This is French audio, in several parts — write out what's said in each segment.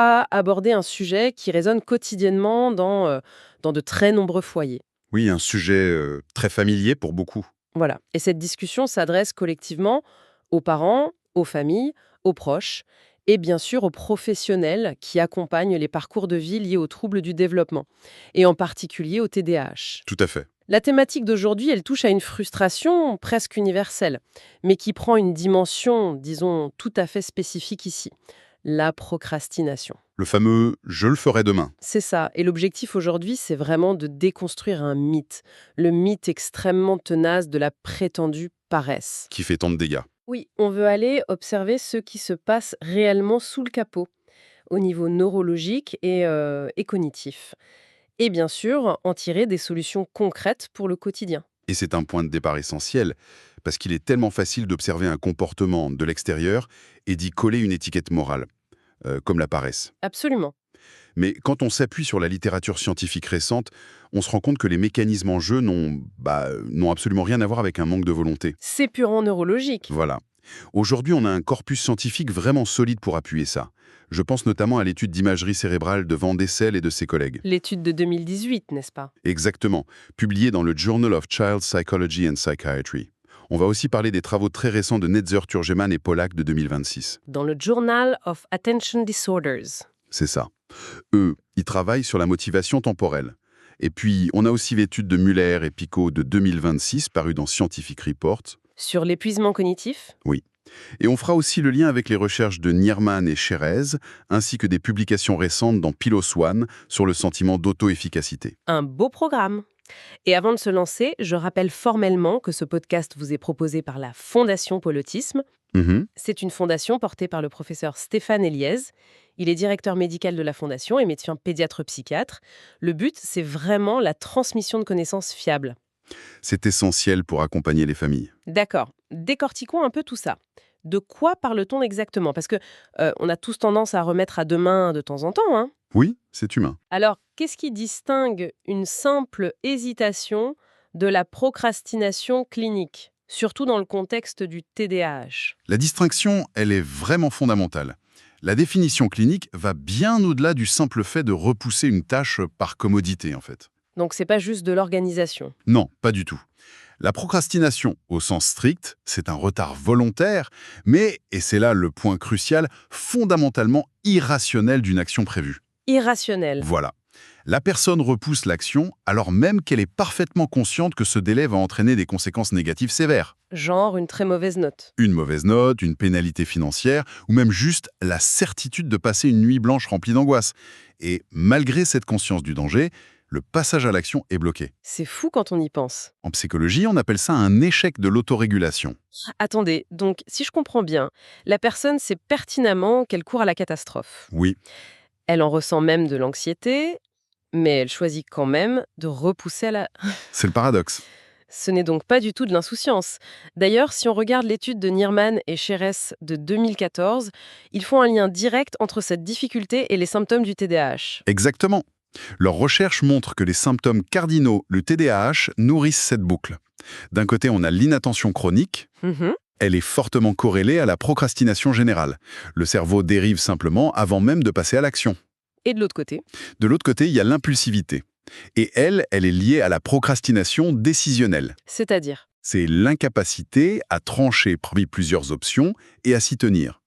À aborder un sujet qui résonne quotidiennement dans de très nombreux foyers. Oui, un sujet très familier pour beaucoup. Voilà. Et cette discussion s'adresse collectivement aux parents, aux familles, aux proches et bien sûr aux professionnels qui accompagnent les parcours de vie liés aux troubles du développement et en particulier au TDAH. Tout à fait. La thématique d'aujourd'hui, elle touche à une frustration presque universelle, mais qui prend une dimension, disons, tout à fait spécifique ici, la procrastination. Le fameux «je le ferai demain», C'est ça. Et l'objectif aujourd'hui, c'est vraiment de déconstruire un mythe. Le mythe extrêmement tenace de la prétendue paresse. qui fait tant de dégâts. Oui, on veut aller observer ce qui se passe réellement sous le capot, au niveau neurologique et cognitif. Et bien sûr, en tirer des solutions concrètes pour le quotidien. Et c'est un point de départ essentiel, parce qu'il est tellement facile d'observer un comportement de l'extérieur et d'y coller une étiquette morale, comme la paresse. Absolument. Mais quand on s'appuie sur la littérature scientifique récente, on se rend compte que les mécanismes en jeu n'ont absolument rien à voir avec un manque de volonté. C'est purement neurologique. Voilà. Aujourd'hui, on a un corpus scientifique vraiment solide pour appuyer ça. Je pense notamment à l'étude d'imagerie cérébrale de Van Dessel et de ses collègues. L'étude de 2018, n'est-ce pas? Exactement, publiée dans le Journal of Child Psychology and Psychiatry. On va aussi parler des travaux très récents de Netzer, Turgeman et Pollack de 2026. Dans le Journal of Attention Disorders. C'est ça. Eux, ils travaillent sur la motivation temporelle. Et puis, on a aussi l'étude de Muller et Picot de 2026, parue dans Scientific Report. Sur l'épuisement cognitif? Oui. Et on fera aussi le lien avec les recherches de Nierman et Scherez, ainsi que des publications récentes dans PLOS ONE sur le sentiment d'auto-efficacité. Un beau programme. Et avant de se lancer, je rappelle formellement que ce podcast vous est proposé par la Fondation Paul Autisme. Mhm. C'est une fondation portée par le professeur Stéphane Eliez. Il est directeur médical de la fondation et médecin pédiatre psychiatre. Le but, c'est vraiment la transmission de connaissances fiables. C'est essentiel pour accompagner les familles. D'accord. Décortiquons un peu tout ça. De quoi parle-t-on exactement? Parce que on a tous tendance à remettre à demain de temps en temps, hein. Oui, c'est humain. Alors, qu'est-ce qui distingue une simple hésitation de la procrastination clinique, surtout dans le contexte du TDAH? La distinction, elle est vraiment fondamentale. La définition clinique va bien au-delà du simple fait de repousser une tâche par commodité, en fait. Donc, c'est pas juste de l'organisation. Non, pas du tout. La procrastination, au sens strict, c'est un retard volontaire, mais, et c'est là le point crucial, fondamentalement irrationnel d'une action prévue. Irrationnel. Voilà. La personne repousse l'action alors même qu'elle est parfaitement consciente que ce délai va entraîner des conséquences négatives sévères. Genre une très mauvaise note. Une mauvaise note, une pénalité financière, ou même juste la certitude de passer une nuit blanche remplie d'angoisse. Et malgré cette conscience du danger, le passage à l'action est bloqué. C'est fou quand on y pense. En psychologie, on appelle ça un échec de l'autorégulation. Attendez, donc si je comprends bien, la personne sait pertinemment qu'elle court à la catastrophe. Oui, Elle en ressent même de l'anxiété, mais elle choisit quand même de repousser à la... c'est le paradoxe. Ce n'est donc pas du tout de l'insouciance. D'ailleurs, si on regarde l'étude de Nierman et Scherez de 2014, ils font un lien direct entre cette difficulté et les symptômes du TDAH. Exactement. Leurs recherches montrent que les symptômes cardinaux, le TDAH, nourrissent cette boucle. D'un côté, on a l'inattention chronique. Mhm. Elle est fortement corrélée à la procrastination générale. Le cerveau dérive simplement avant même de passer à l'action. Et de l'autre côté, De l'autre côté, il y a l'impulsivité. Et elle est liée à la procrastination décisionnelle. c'est-à-dire... C'est l'incapacité à trancher parmi plusieurs options et à s'y tenir.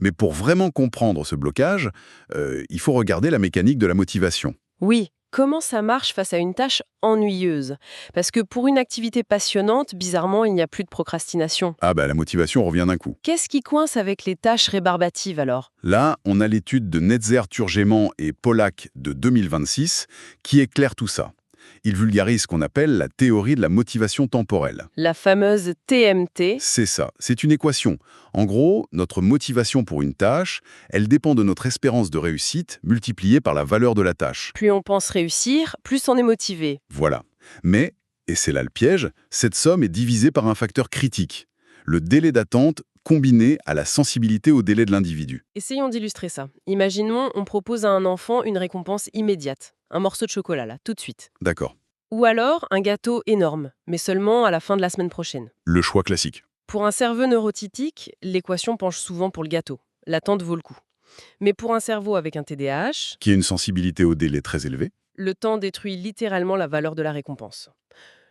Mais pour vraiment comprendre ce blocage, il faut regarder la mécanique de la motivation. Oui, comment ça marche face à une tâche ennuyeuse? Parce que pour une activité passionnante, bizarrement, il n'y a plus de procrastination. Ah bah la motivation revient d'un coup. Qu'est-ce qui coince avec les tâches rébarbatives alors? Là, on a l'étude de Netzer, Turgeman et Pollack de 2026 qui éclaire tout ça. Il vulgarise ce qu'on appelle la théorie de la motivation temporelle. La fameuse TMT. C'est ça, c'est une équation. En gros, notre motivation pour une tâche, elle dépend de notre espérance de réussite multipliée par la valeur de la tâche. Plus on pense réussir, plus on est motivé. Voilà. Mais, et c'est là le piège, cette somme est divisée par un facteur critique. Le délai d'attente combiné à la sensibilité au délai de l'individu. Essayons d'illustrer ça. Imaginons, on propose à un enfant une récompense immédiate. Un morceau de chocolat, là, tout de suite. D'accord. Ou alors un gâteau énorme, mais seulement à la fin de la semaine prochaine. Le choix classique. Pour un cerveau neurotypique, l'équation penche souvent pour le gâteau. L'attente vaut le coup. Mais pour un cerveau avec un TDAH, Qui a une sensibilité au délai très élevée. le temps détruit littéralement la valeur de la récompense.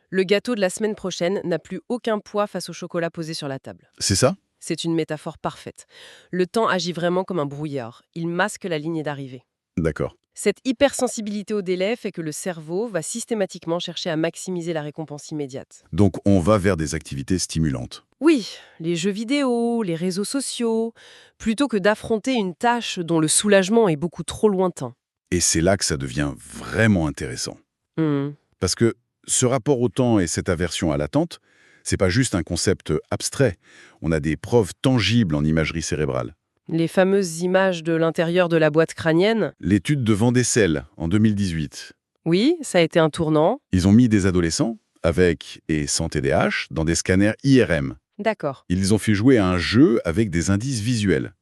Le gâteau de la semaine prochaine n'a plus aucun poids face au chocolat posé sur la table. C'est ça? C'est une métaphore parfaite. Le temps agit vraiment comme un brouillard. Il masque la ligne d'arrivée. D'accord. Cette hypersensibilité au délai fait que le cerveau va systématiquement chercher à maximiser la récompense immédiate. Donc on va vers des activités stimulantes. Oui, les jeux vidéo, les réseaux sociaux, plutôt que d'affronter une tâche dont le soulagement est beaucoup trop lointain. Et c'est là que ça devient vraiment intéressant. Hmm. Parce que ce rapport au temps et cette aversion à l'attente, c'est pas juste un concept abstrait. On a des preuves tangibles en imagerie cérébrale. Les fameuses images de l'intérieur de la boîte crânienne, L'étude de Van Dessel, en 2018. oui, ça a été un tournant. Ils ont mis des adolescents, avec et sans TDAH, dans des scanners IRM. D'accord. Ils les ont fait jouer à un jeu avec des indices visuels.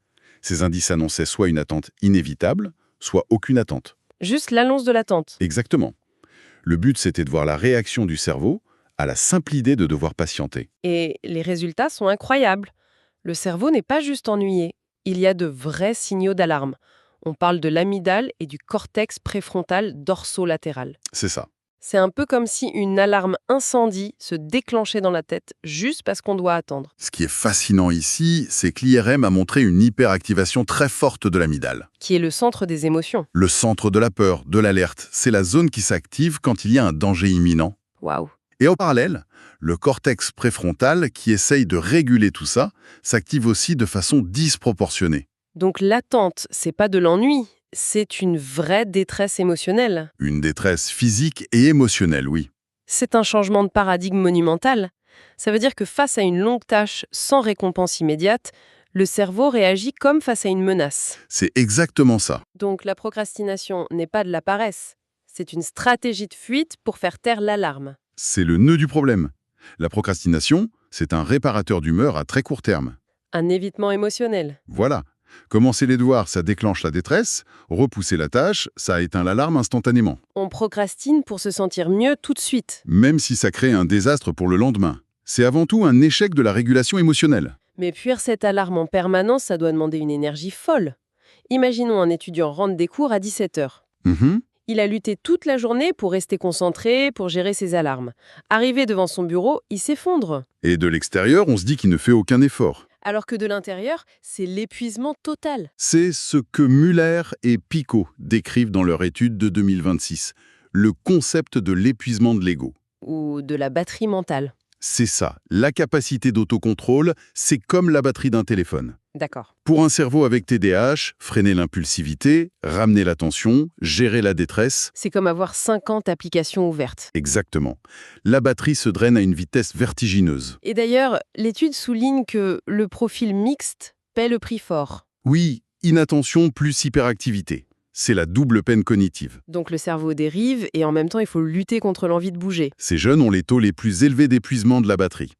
Ces indices annonçaient soit une attente inévitable, soit aucune attente. Juste l'annonce de l'attente. Exactement. Le but, c'était de voir la réaction du cerveau à la simple idée de devoir patienter. Et les résultats sont incroyables. Le cerveau n'est pas juste ennuyé. Il y a de vrais signaux d'alarme. On parle de l'amygdale et du cortex préfrontal dorsolatéral. C'est ça. C'est un peu comme si une alarme incendie se déclenchait dans la tête juste parce qu'on doit attendre. Ce qui est fascinant ici, c'est que l'IRM a montré une hyperactivation très forte de l'amygdale. Qui est le centre des émotions. Le centre de la peur, de l'alerte, c'est la zone qui s'active quand il y a un danger imminent. Waouh. Et en parallèle, le cortex préfrontal, qui essaye de réguler tout ça, s'active aussi de façon disproportionnée. Donc l'attente, c'est pas de l'ennui, c'est une vraie détresse émotionnelle. Une détresse physique et émotionnelle, oui. C'est un changement de paradigme monumental. Ça veut dire que face à une longue tâche sans récompense immédiate, le cerveau réagit comme face à une menace. C'est exactement ça. Donc la procrastination n'est pas de la paresse, c'est une stratégie de fuite pour faire taire l'alarme. C'est le nœud du problème. La procrastination, c'est un réparateur d'humeur à très court terme. Un évitement émotionnel. Voilà. Commencer les devoirs, ça déclenche la détresse. Repousser la tâche, ça éteint l'alarme instantanément. On procrastine pour se sentir mieux tout de suite. Même si ça crée un désastre pour le lendemain. C'est avant tout un échec de la régulation émotionnelle. Mais fuir cette alarme en permanence, ça doit demander une énergie folle. Imaginons un étudiant rentre des cours à 17h. Il a lutté toute la journée pour rester concentré, pour gérer ses alarmes. Arrivé devant son bureau, il s'effondre. Et de l'extérieur, on se dit qu'il ne fait aucun effort. Alors que de l'intérieur, c'est l'épuisement total. C'est ce que Muller et Picot décrivent dans leur étude de 2026, le concept de l'épuisement de l'ego. Ou de la batterie mentale. C'est ça, la capacité d'autocontrôle, c'est comme la batterie d'un téléphone. D'accord. Pour un cerveau avec TDAH, freiner l'impulsivité, ramener l'attention, gérer la détresse, C'est comme avoir 50 applications ouvertes. exactement. La batterie se draine à une vitesse vertigineuse. Et d'ailleurs, l'étude souligne que le profil mixte paie le prix fort. Oui, inattention plus hyperactivité. C'est la double peine cognitive. Donc le cerveau dérive et en même temps, il faut lutter contre l'envie de bouger. Ces jeunes ont les taux les plus élevés d'épuisement de la batterie.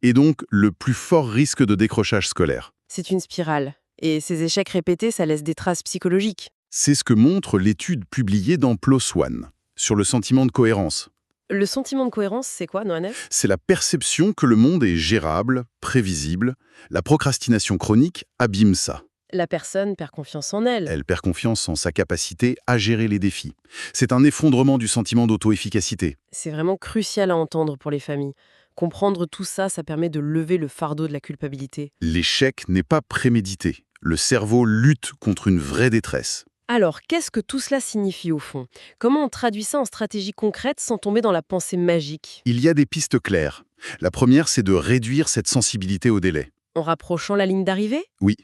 Et donc, le plus fort risque de décrochage scolaire. C'est une spirale. Et ces échecs répétés, ça laisse des traces psychologiques. C'est ce que montre l'étude publiée dans PLOS ONE, sur le sentiment de cohérence. Le sentiment de cohérence, c'est quoi, Noanef? C'est la perception que le monde est gérable, prévisible. La procrastination chronique abîme ça. La personne perd confiance en elle. Elle perd confiance en sa capacité à gérer les défis. C'est un effondrement du sentiment d'auto-efficacité. C'est vraiment crucial à entendre pour les familles. Comprendre tout ça, ça permet de lever le fardeau de la culpabilité. L'échec n'est pas prémédité. Le cerveau lutte contre une vraie détresse. Alors, qu'est-ce que tout cela signifie au fond? Comment on traduit ça en stratégie concrète sans tomber dans la pensée magique? Il y a des pistes claires. La première, c'est de réduire cette sensibilité au délai. En rapprochant la ligne d'arrivée? Oui.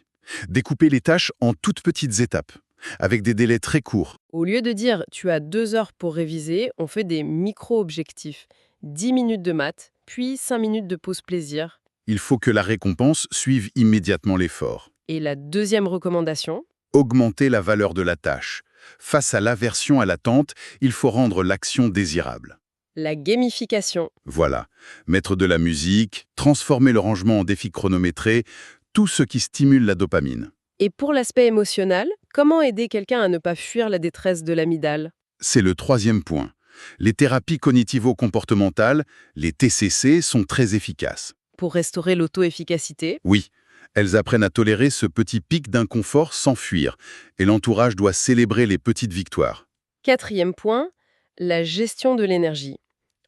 Découper les tâches en toutes petites étapes, avec des délais très courts. Au lieu de dire « tu as 2 heures pour réviser », on fait des micro-objectifs. 10 minutes de maths, puis 5 minutes de pause plaisir. Il faut que la récompense suive immédiatement l'effort. Et la deuxième recommandation? Augmenter la valeur de la tâche. Face à l'aversion à l'attente, il faut rendre l'action désirable. La gamification. Voilà. Mettre de la musique, transformer le rangement en défi chronométré, tout ce qui stimule la dopamine. Et pour l'aspect émotionnel, comment aider quelqu'un à ne pas fuir la détresse de l'amygdale? C'est le troisième point. Les thérapies cognitivo-comportementales, les TCC, sont très efficaces. Pour restaurer l'auto-efficacité? Oui, Elles apprennent à tolérer ce petit pic d'inconfort sans fuir, et l'entourage doit célébrer les petites victoires. Quatrième point, la gestion de l'énergie.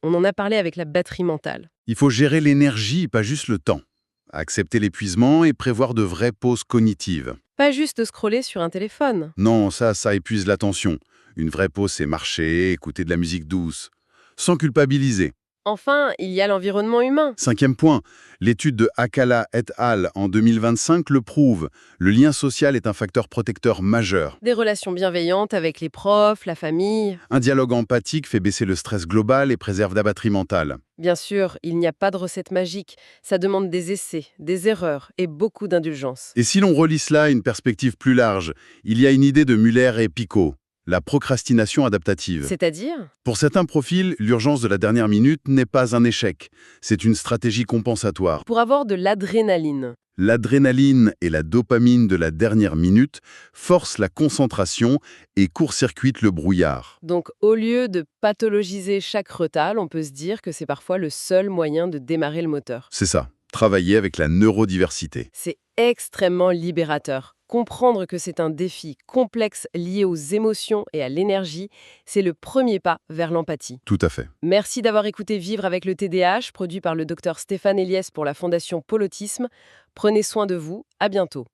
On en a parlé avec la batterie mentale. Il faut gérer l'énergie, pas juste le temps. Accepter l'épuisement et prévoir de vraies pauses cognitives. Pas juste scroller sur un téléphone. Non, ça épuise l'attention. Une vraie pause, c'est marcher, écouter de la musique douce. Sans culpabiliser. Enfin, il y a l'environnement humain. Cinquième point, l'étude de Hakala et al. En 2025 le prouve. Le lien social est un facteur protecteur majeur. Des relations bienveillantes avec les profs, la famille. Un dialogue empathique fait baisser le stress global et préserve la batterie mentale. Bien sûr, il n'y a pas de recette magique. Ça demande des essais, des erreurs et beaucoup d'indulgence. Et si l'on relie cela à une perspective plus large, il y a une idée de Muller et Picot, la procrastination adaptative. C'est-à-dire? Pour certains profils, l'urgence de la dernière minute n'est pas un échec, c'est une stratégie compensatoire. Pour avoir de l'adrénaline. L'adrénaline et la dopamine de la dernière minute forcent la concentration et court-circuitent le brouillard. Donc, au lieu de pathologiser chaque retard, on peut se dire que c'est parfois le seul moyen de démarrer le moteur. C'est ça, travailler avec la neurodiversité. C'est extrêmement libérateur. Comprendre que c'est un défi complexe lié aux émotions et à l'énergie, c'est le premier pas vers l'empathie. Tout à fait. Merci d'avoir écouté Vivre avec le TDAH, produit par le docteur Stéphane Eliès pour la Fondation Pôle Autisme. Prenez soin de vous, à bientôt.